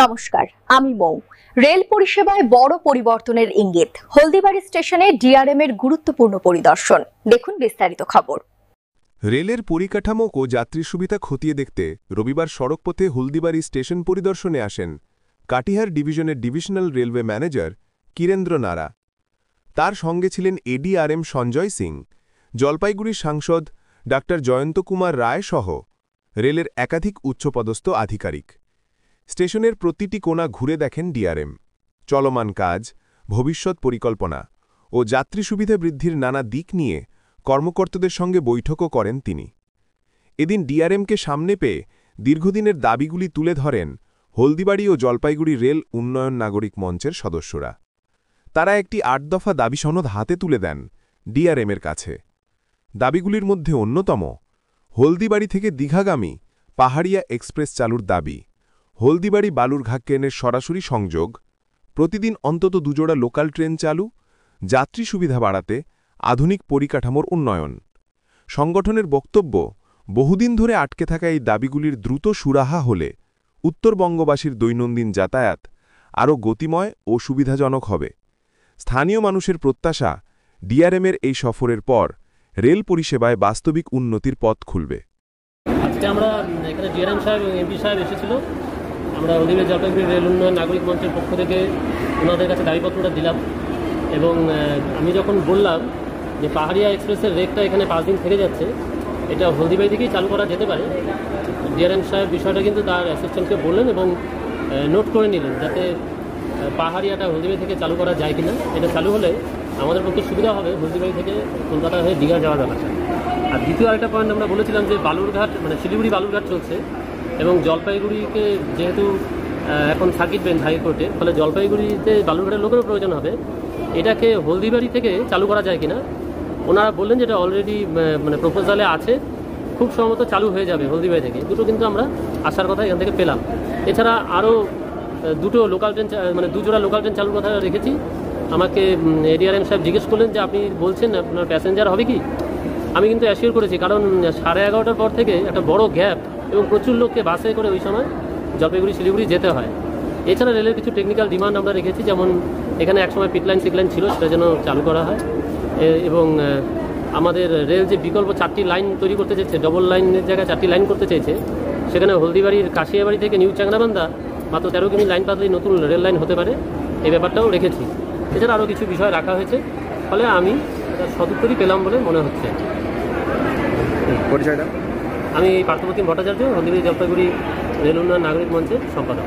নমস্কার, আমি মৌ। রেল পরিষেবায় বড় পরিবর্তনের ইঙ্গিত। হলদিবাড়ি স্টেশনে ডিআরএম এর গুরুত্বপূর্ণ পরিদর্শন। দেখুন বিস্তারিত খবর। রেলের পরিকাঠামো ও যাত্রী সুবিধা খতিয়ে দেখতে রবিবার সড়কপথে হলদিবাড়ি স্টেশন পরিদর্শনে আসেন কাটিহার ডিভিশনের ডিভিশনাল রেলওয়ে ম্যানেজার কিরেন্দ্র নারা। তার সঙ্গে ছিলেন এডিআরএম সঞ্জয় সিং, জলপাইগুড়ির সাংসদ ডা জয়ন্ত কুমার রায় সহ রেলের একাধিক উচ্চপদস্থ আধিকারিক। স্টেশনের প্রতিটি কোণা ঘুরে দেখেন ডিআরএম। চলমান কাজ, ভবিষ্যৎ পরিকল্পনা ও যাত্রী সুবিধা বৃদ্ধির নানা দিক নিয়ে কর্মকর্তাদের সঙ্গে বৈঠকও করেন তিনি। এদিন ডিআরএমকে সামনে পেয়ে দীর্ঘদিনের দাবিগুলি তুলে ধরেন হলদিবাড়ি ও জলপাইগুড়ি রেল উন্নয়ন নাগরিক মঞ্চের সদস্যরা। তারা একটি ৮ দফা দাবি সনদ হাতে তুলে দেন ডিআরএমের কাছে। দাবিগুলির মধ্যে অন্যতম হলদিবাড়ি থেকে দীঘাগামী পাহাড়িয়া এক্সপ্রেস চালুর দাবি, হলদিবাড়ি বালুরঘাট ট্রেনের সরাসরি সংযোগ, প্রতিদিন অন্তত ২ জোড়া লোকাল ট্রেন চালু, যাত্রী সুবিধা বাড়াতে আধুনিক পরিকাঠামোর উন্নয়ন। সংগঠনের বক্তব্য, বহুদিন ধরে আটকে থাকা এই দাবিগুলির দ্রুত সুরাহা হলে উত্তরবঙ্গবাসীর দৈনন্দিন যাতায়াত আরও গতিময় ও সুবিধাজনক হবে। স্থানীয় মানুষের প্রত্যাশা, ডিআরএমের এই সফরের পর রেল পরিষেবায় বাস্তবিক উন্নতির পথ খুলবে। আজকে আমরা এখানে ডিআরএম সাহেব এবং এমপি সাহেব এসেছিল। আমরা হলদিবাড়ি জলপাইগুড়ি রেল উন্নয়ন নাগরিক মঞ্চের পক্ষ থেকে ওনাদের কাছে দাবিপত্রটা দিলাম এবং আমি যখন বললাম যে পাহাড়িয়া এক্সপ্রেসের রেকটা এখানে 5 দিন থেকে যাচ্ছে, এটা হলদিবাড়ি থেকেই চালু করা যেতে পারে। ডিআরএম সাহেব বিষয়টা কিন্তু তার অ্যাসিস্ট্যান্টকে বললেন এবং নোট করে নিলেন যাতে পাহাড়িয়াটা হলদিবাড়ি থেকে চালু করা যায় কিনা। এটা চালু হলে আমাদের পক্ষে সুবিধা হবে হলদিবাড়ি থেকে কলকাতা হয়ে দীঘা যাওয়া ব্যাপারটা। আর দ্বিতীয় আরেকটা পয়েন্ট আমরা বলেছিলাম যে বালুরঘাট শিলিগুড়ি বালুরঘাট চলছে এবং জলপাইগুড়িকে যেহেতু এখন সার্কিট বেঞ্চ হাইকোর্টে, ফলে জলপাইগুড়িতে বালুরঘাটের লোকেরও প্রয়োজন হবে। এটাকে হলদিবাড়ি থেকে চালু করা যায় কিনা ওনারা বললেন যেটা অলরেডি প্রপোজালে আছে, খুব সম্ভবত চালু হয়ে যাবে হলদিবাড়ি থেকে। দুটো কিন্তু আমরা আসার কথা এখান থেকে পেলাম। এছাড়া আরও 2 লোকাল ট্রেন 2 জোড়া লোকাল ট্রেন চালুর কথা রেখেছি। আমাকে এডিআরএম সাহেব জিজ্ঞেস করলেন যে আপনি বলছেন আপনার প্যাসেঞ্জার হবে কি। আমি কিন্তু অ্যাসিওর করেছি, কারণ 11:30টার পর থেকে একটা বড় গ্যাপ এবং প্রচুর লোককে বাসে করে ওই সময় জলপাইগুড়ি শিলিগুড়ি যেতে হয়। এছাড়া রেলের কিছু টেকনিক্যাল ডিমান্ড আমরা রেখেছি, যেমন এখানে একসময় পিটলাইন সিকলাইন ছিল, সেটা যেন চালু করা হয় এবং আমাদের রেল যে বিকল্প 4টি লাইন তৈরি করতে চেয়েছে, ডবল লাইনের জায়গায় 4টি লাইন করতে চেয়েছে, সেখানে হলদিবাড়ির কাশিয়াবাড়ি থেকে নিউ চাংরাবান্ধা মাত্র 13 কিমি লাইন পাতলেই নতুন রেল লাইন হতে পারে, এই ব্যাপারটাও রেখেছি। এছাড়া আরও কিছু বিষয় রাখা হয়েছে, ফলে আমি এটা সদুত্তরই পেলাম বলে মনে হচ্ছে। পরিচয়টা, আমি পার্থপ্রতিম ভট্টাচার্য, হলদিবাড়ি জলপাইগুড়ি রেল উন্নয়ন নাগরিক মঞ্চের সম্পাদক।